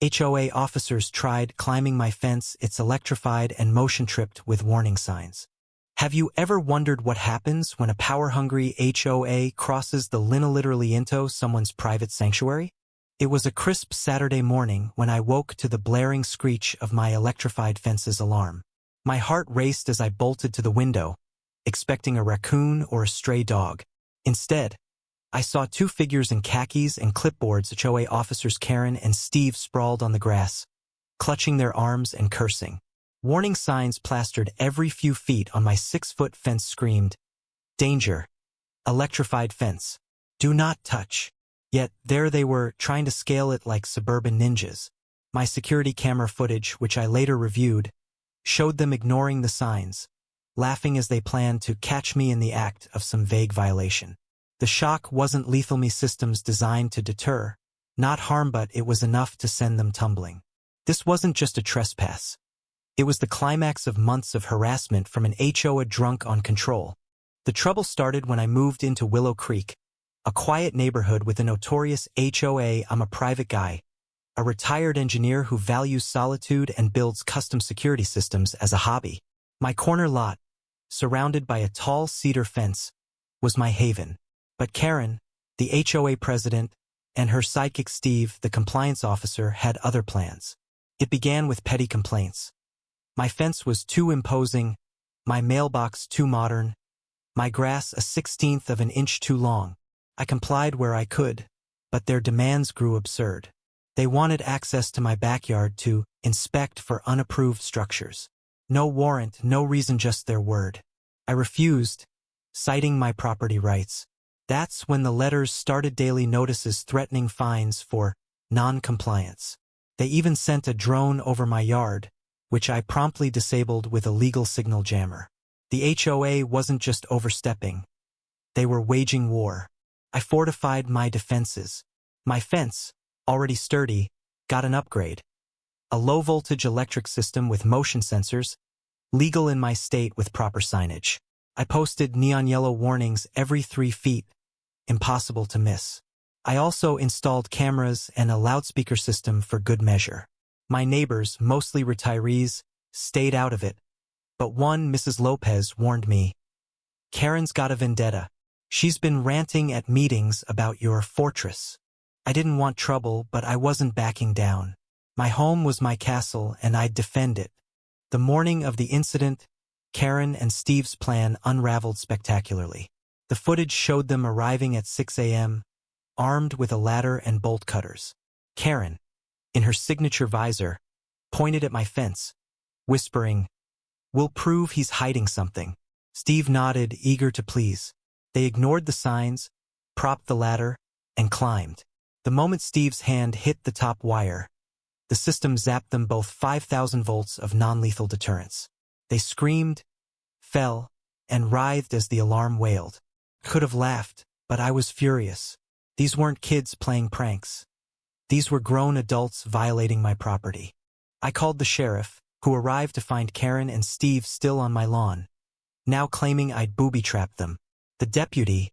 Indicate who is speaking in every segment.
Speaker 1: HOA officers tried climbing my fence. It's electrified and motion-tripped with warning signs. Have you ever wondered what happens when a power-hungry HOA crosses the line literally into someone's private sanctuary? It was a crisp Saturday morning when I woke to the blaring screech of my electrified fence's alarm. My heart raced as I bolted to the window, expecting a raccoon or a stray dog. Instead, I saw two figures in khakis and clipboards, HOA officers Karen and Steve, sprawled on the grass, clutching their arms and cursing. Warning signs plastered every few feet on my 6-foot fence screamed, "Danger! Electrified fence! Do not touch!" Yet there they were, trying to scale it like suburban ninjas. My security camera footage, which I later reviewed, showed them ignoring the signs, laughing as they planned to catch me in the act of some vague violation. The shock wasn't lethal. Me systems designed to deter, not harm, but it was enough to send them tumbling. This wasn't just a trespass. It was the climax of months of harassment from an HOA drunk on control. The trouble started when I moved into Willow Creek, a quiet neighborhood with a notorious HOA. I'm a private guy, a retired engineer who values solitude and builds custom security systems as a hobby. My corner lot, surrounded by a tall cedar fence, was my haven. But Karen, the HOA president, and her sidekick Steve, the compliance officer, had other plans. It began with petty complaints. My fence was too imposing, my mailbox too modern, my grass a 1/16 of an inch too long. I complied where I could, but their demands grew absurd. They wanted access to my backyard to inspect for unapproved structures. No warrant, no reason, just their word. I refused, citing my property rights. That's when the letters started: daily notices threatening fines for non-compliance. They even sent a drone over my yard, which I promptly disabled with a legal signal jammer. The HOA wasn't just overstepping. They were waging war. I fortified my defenses. My fence, already sturdy, got an upgrade. A low-voltage electric system with motion sensors, legal in my state with proper signage. I posted neon yellow warnings every 3 feet, impossible to miss. I also installed cameras and a loudspeaker system for good measure. My neighbors, mostly retirees, stayed out of it, but one, Mrs. Lopez, warned me. "Karen's got a vendetta. She's been ranting at meetings about your fortress." I didn't want trouble, but I wasn't backing down. My home was my castle, and I'd defend it. The morning of the incident, Karen and Steve's plan unraveled spectacularly. The footage showed them arriving at 6 a.m., armed with a ladder and bolt cutters. Karen, in her signature visor, pointed at my fence, whispering, "We'll prove he's hiding something." Steve nodded, eager to please. They ignored the signs, propped the ladder, and climbed. The moment Steve's hand hit the top wire, the system zapped them both 5,000 volts of non-lethal deterrence. They screamed, fell, and writhed as the alarm wailed. Could have laughed, but I was furious. These weren't kids playing pranks. These were grown adults violating my property. I called the sheriff, who arrived to find Karen and Steve still on my lawn, now claiming I'd booby-trapped them. The deputy,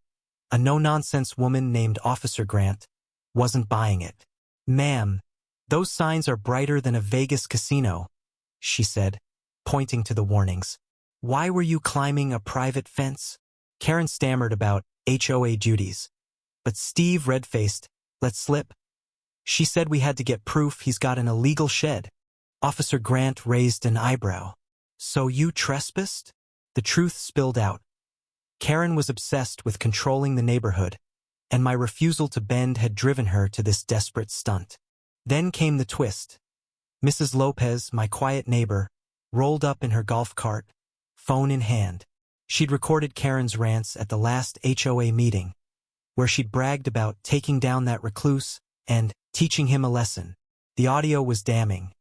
Speaker 1: a no-nonsense woman named Officer Grant, wasn't buying it. "Ma'am, those signs are brighter than a Vegas casino," she said, pointing to the warnings. "Why were you climbing a private fence?" Karen stammered about HOA duties, but Steve, red-faced, let slip. "She said we had to get proof he's got an illegal shed." Officer Grant raised an eyebrow. "So you trespassed?" The truth spilled out. Karen was obsessed with controlling the neighborhood, and my refusal to bend had driven her to this desperate stunt. Then came the twist. Mrs. Lopez, my quiet neighbor, rolled up in her golf cart, phone in hand. She'd recorded Karen's rants at the last HOA meeting, where she'd bragged about taking down that recluse and teaching him a lesson. The audio was damning.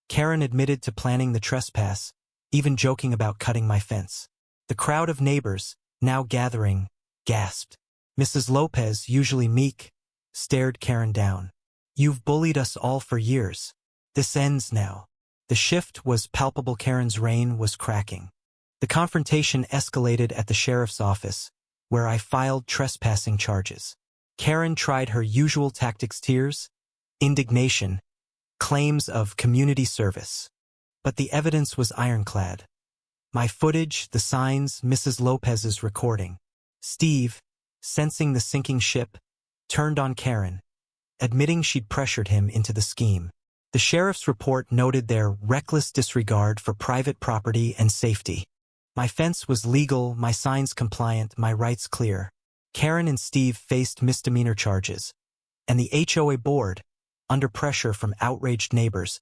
Speaker 1: Karen admitted to planning the trespass, even joking about cutting my fence. The crowd of neighbors, now gathering, gasped. Mrs. Lopez, usually meek, stared Karen down. "You've bullied us all for years. This ends now." The shift was palpable. Karen's reign was cracking. The confrontation escalated at the sheriff's office, where I filed trespassing charges. Karen tried her usual tactics: tears, indignation, claims of community service. But the evidence was ironclad. My footage, the signs, Mrs. Lopez's recording. Steve, sensing the sinking ship, turned on Karen, admitting she'd pressured him into the scheme. The sheriff's report noted their reckless disregard for private property and safety. My fence was legal, my signs compliant, my rights clear. Karen and Steve faced misdemeanor charges, and the HOA board, under pressure from outraged neighbors,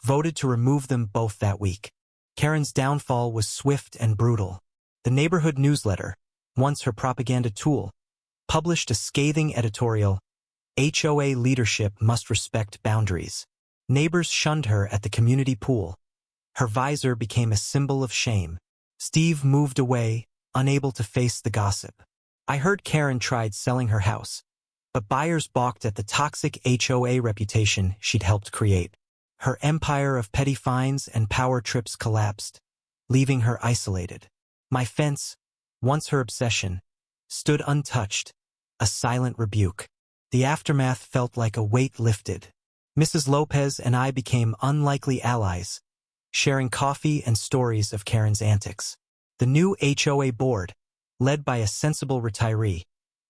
Speaker 1: voted to remove them both that week. Karen's downfall was swift and brutal. The neighborhood newsletter, once her propaganda tool, published a scathing editorial, "HOA leadership must respect boundaries." Neighbors shunned her at the community pool. Her visor became a symbol of shame. Steve moved away, unable to face the gossip. I heard Karen tried selling her house, but buyers balked at the toxic HOA reputation she'd helped create. Her empire of petty fines and power trips collapsed, leaving her isolated. My fence, once her obsession, stood untouched, a silent rebuke. The aftermath felt like a weight lifted. Mrs. Lopez and I became unlikely allies, sharing coffee and stories of Karen's antics. The new HOA board, led by a sensible retiree,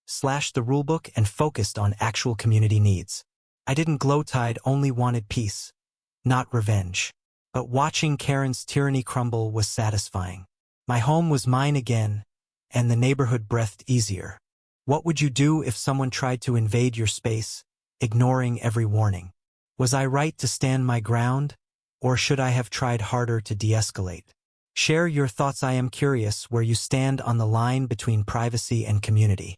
Speaker 1: slashed the rulebook and focused on actual community needs. I didn't glow-tide, only wanted peace, not revenge. But watching Karen's tyranny crumble was satisfying. My home was mine again, and the neighborhood breathed easier. What would you do if someone tried to invade your space, ignoring every warning? Was I right to stand my ground, or should I have tried harder to de-escalate? Share your thoughts. I am curious where you stand on the line between privacy and community.